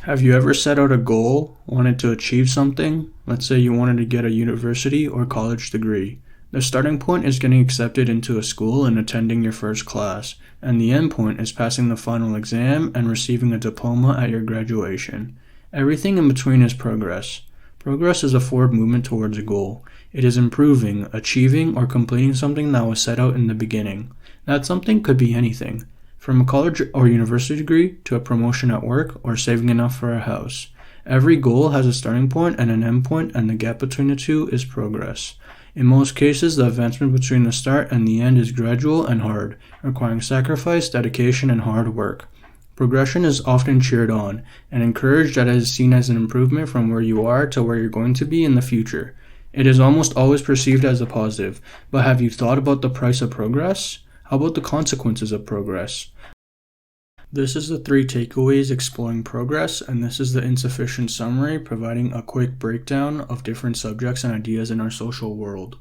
Have you ever set out a goal, wanted to achieve something? Let's say you wanted to get a university or college degree. The starting point is getting accepted into a school and attending your first class, and the end point is passing the final exam and receiving a diploma at your graduation. Everything in between is progress. Progress is a forward movement towards a goal. It is improving, achieving, or completing something that was set out in the beginning. That something could be anything, from a college or university degree to a promotion at work or saving enough for a house. Every goal has a starting point and an end point, and the gap between the two is progress. In most cases, the advancement between the start and the end is gradual and hard, requiring sacrifice, dedication, and hard work. Progression is often cheered on and encouraged as it is seen as an improvement from where you are to where you're going to be in the future. It is almost always perceived as a positive, but have you thought about the price of progress? How about the consequences of progress? This is the 3 takeaways exploring progress, and this is the insufficient summary providing a quick breakdown of different subjects and ideas in our social world.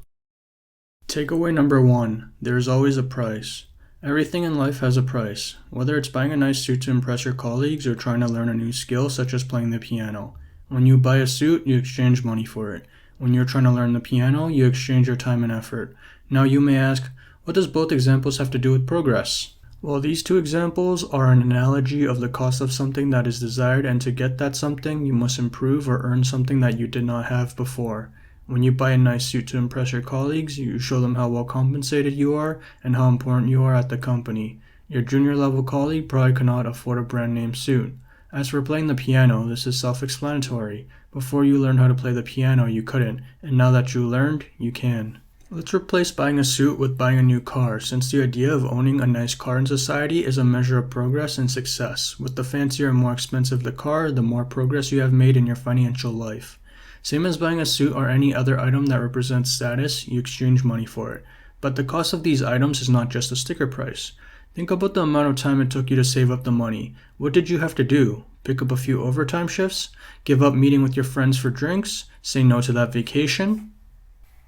Takeaway number 1. There is always a price. Everything in life has a price, whether it's buying a nice suit to impress your colleagues or trying to learn a new skill such as playing the piano. When you buy a suit, you exchange money for it. When you're trying to learn the piano, you exchange your time and effort. Now you may ask, what does both examples have to do with progress? Well, these 2 examples are an analogy of the cost of something that is desired, and to get that something, you must improve or earn something that you did not have before. When you buy a nice suit to impress your colleagues, you show them how well compensated you are and how important you are at the company. Your junior level colleague probably cannot afford a brand name suit. As for playing the piano, this is self-explanatory. Before you learned how to play the piano, you couldn't, and now that you learned, you can. Let's replace buying a suit with buying a new car, since the idea of owning a nice car in society is a measure of progress and success. With the fancier and more expensive the car, the more progress you have made in your financial life. Same as buying a suit or any other item that represents status, you exchange money for it. But the cost of these items is not just a sticker price. Think about the amount of time it took you to save up the money. What did you have to do? Pick up a few overtime shifts? Give up meeting with your friends for drinks? Say no to that vacation?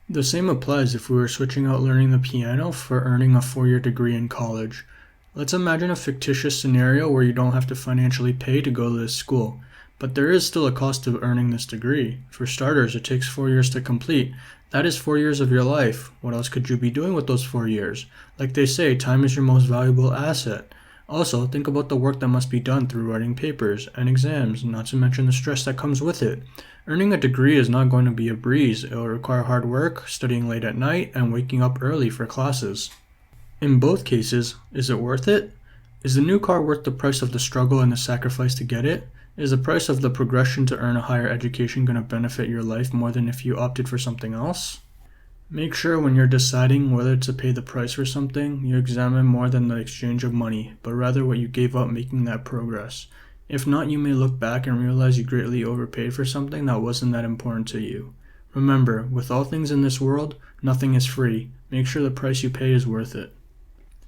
The same applies if we were switching out learning the piano for earning a 4-year degree in college. Let's imagine a fictitious scenario where you don't have to financially pay to go to this school, but there is still a cost to earning this degree. For starters, it takes 4 years to complete. That is 4 years of your life. What else could you be doing with those 4 years? Like they say, time is your most valuable asset. Also, think about the work that must be done through writing papers and exams, not to mention the stress that comes with it. Earning a degree is not going to be a breeze. It will require hard work, studying late at night, and waking up early for classes. In both cases, is it worth it? Is the new car worth the price of the struggle and the sacrifice to get it? Is the price of the progression to earn a higher education going to benefit your life more than if you opted for something else? Make sure when you're deciding whether to pay the price for something, you examine more than the exchange of money, but rather what you gave up making that progress. If not, you may look back and realize you greatly overpaid for something that wasn't that important to you. Remember, with all things in this world, nothing is free. Make sure the price you pay is worth it.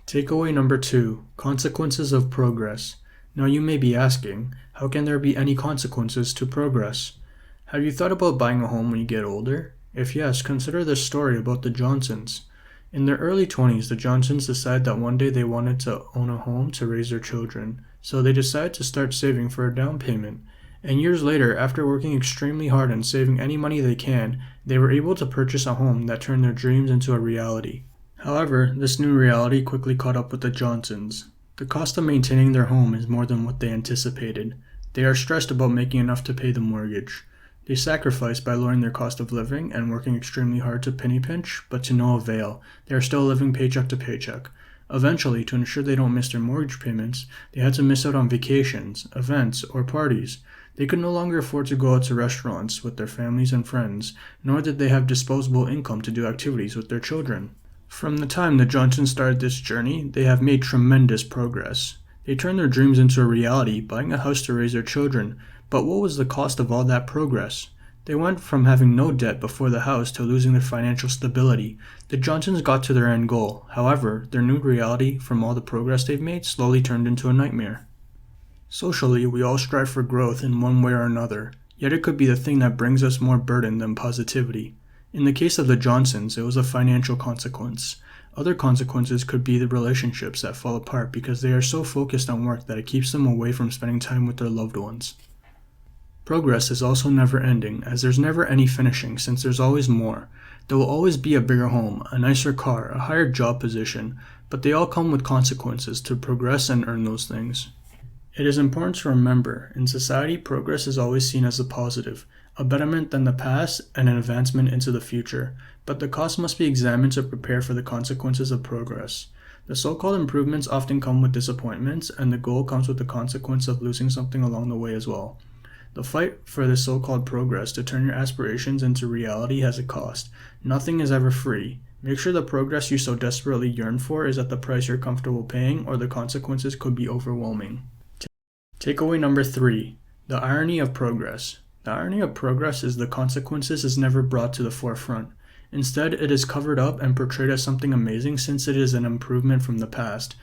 Takeaway number 2, consequences of progress. Now you may be asking, how can there be any consequences to progress? Have you thought about buying a home when you get older? If yes, consider this story about the Johnsons. In their early 20s, the Johnsons decided that one day they wanted to own a home to raise their children, so they decided to start saving for a down payment. And years later, after working extremely hard and saving any money they can, they were able to purchase a home that turned their dreams into a reality. However, this new reality quickly caught up with the Johnsons. The cost of maintaining their home is more than what they anticipated. They are stressed about making enough to pay the mortgage. They sacrifice by lowering their cost of living and working extremely hard to penny pinch, but to no avail. They are still living paycheck to paycheck. Eventually, to ensure they don't miss their mortgage payments, they had to miss out on vacations, events, or parties. They could no longer afford to go out to restaurants with their families and friends, nor did they have disposable income to do activities with their children. From the time the Johnsons started this journey, they have made tremendous progress. They turned their dreams into a reality, buying a house to raise their children. But what was the cost of all that progress? They went from having no debt before the house to losing their financial stability. The Johnsons got to their end goal. However, their new reality from all the progress they've made slowly turned into a nightmare. Socially, we all strive for growth in one way or another, yet it could be the thing that brings us more burden than positivity. In the case of the Johnsons, it was a financial consequence. Other consequences could be the relationships that fall apart because they are so focused on work that it keeps them away from spending time with their loved ones. Progress is also never ending, as there's never any finishing since there's always more. There will always be a bigger home, a nicer car, a higher job position, but they all come with consequences to progress and earn those things. It is important to remember, in society, progress is always seen as a positive, a betterment than the past and an advancement into the future, but the cost must be examined to prepare for the consequences of progress. The so-called improvements often come with disappointments, and the goal comes with the consequence of losing something along the way as well. The fight for this so-called progress to turn your aspirations into reality has a cost. Nothing is ever free. Make sure the progress you so desperately yearn for is at the price you're comfortable paying, or the consequences could be overwhelming. Takeaway number 3. The irony of progress. The irony of progress is the consequences is never brought to the forefront. Instead, it is covered up and portrayed as something amazing since it is an improvement from the past.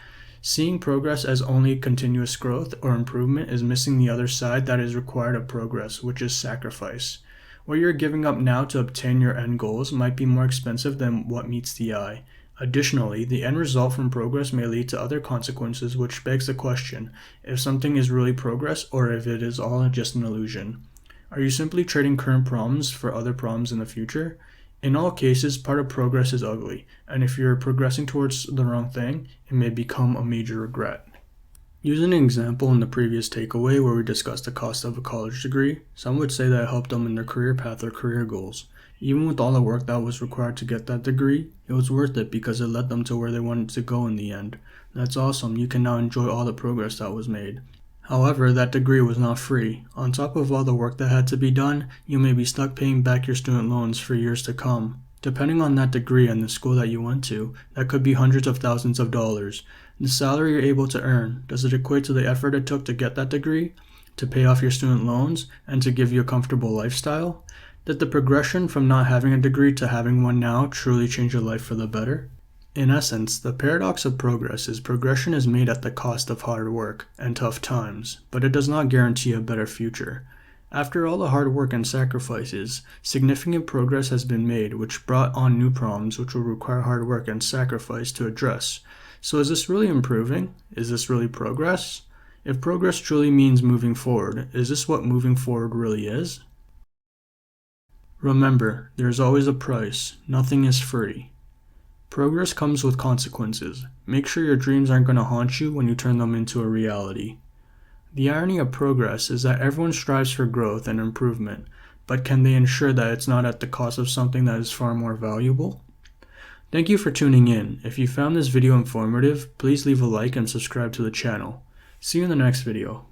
Seeing progress as only continuous growth or improvement is missing the other side that is required of progress, which is sacrifice. What you're giving up now to obtain your end goals might be more expensive than what meets the eye. Additionally, the end result from progress may lead to other consequences, which begs the question if something is really progress or if it is all just an illusion. Are you simply trading current problems for other problems in the future? In all cases, part of progress is ugly, and if you're progressing towards the wrong thing, it may become a major regret. Using an example in the previous takeaway where we discussed the cost of a college degree, some would say that it helped them in their career path or career goals. Even with all the work that was required to get that degree, it was worth it because it led them to where they wanted to go in the end. That's awesome, you can now enjoy all the progress that was made. However, that degree was not free. On top of all the work that had to be done, you may be stuck paying back your student loans for years to come. Depending on that degree and the school that you went to, that could be hundreds of thousands of dollars. The salary you're able to earn, does it equate to the effort it took to get that degree, to pay off your student loans, and to give you a comfortable lifestyle? Did the progression from not having a degree to having one now truly change your life for the better? In essence, the paradox of progress is progression is made at the cost of hard work and tough times, but it does not guarantee a better future. After all the hard work and sacrifices, significant progress has been made which brought on new problems which will require hard work and sacrifice to address. So is this really improving? Is this really progress? If progress truly means moving forward, is this what moving forward really is? Remember, there is always a price. Nothing is free. Progress comes with consequences. Make sure your dreams aren't going to haunt you when you turn them into a reality. The irony of progress is that everyone strives for growth and improvement, but can they ensure that it's not at the cost of something that is far more valuable? Thank you for tuning in. If you found this video informative, please leave a like and subscribe to the channel. See you in the next video.